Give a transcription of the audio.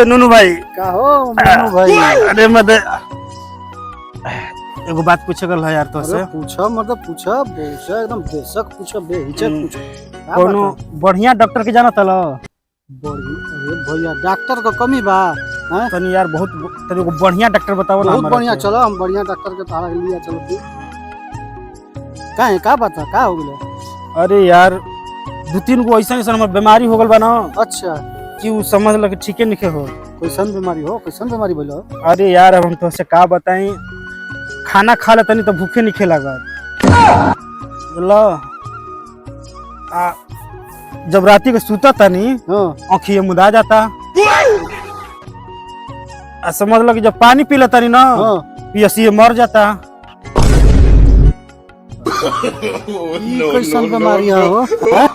नूनू भाई का हो मनु भाई? अरे मत एगो बात पूछे गल है यार तो से पूछो मतलब पूछो बेशक एकदम बेशक पूछो बेहिचक पूछो कोनो बढ़िया डॉक्टर के जाना तलो बड़ी अरे भैया डॉक्टर का कमी बा हैं? तनी यार बहुत तनी एगो बढ़िया डॉक्टर बताओ ना बहुत हमरा बढ़िया के। चलो हम बढ़िया डॉक्टर के तारा लिया चलो तू का है का बात है का हो गेलो? अरे यार दो तीन गो ऐसा ऐसा हमर बीमारी हो गल बा ना अच्छा कि उ समझ ल कि ठीके नहीं हो। कैसन बीमारी हो कैसन बीमारी बोलो? अरे यार अब हम तो से का बताई खाना खा ले तनी तो भूखे नहीं लागत बोलो आ जब राती के सूता तनी हां आँखिए मुदा जाता आ समझ लो कि जब पानी पी लेता नहीं ना हां पियसी मर जाता। ई कैसन बीमारी है हो हैं?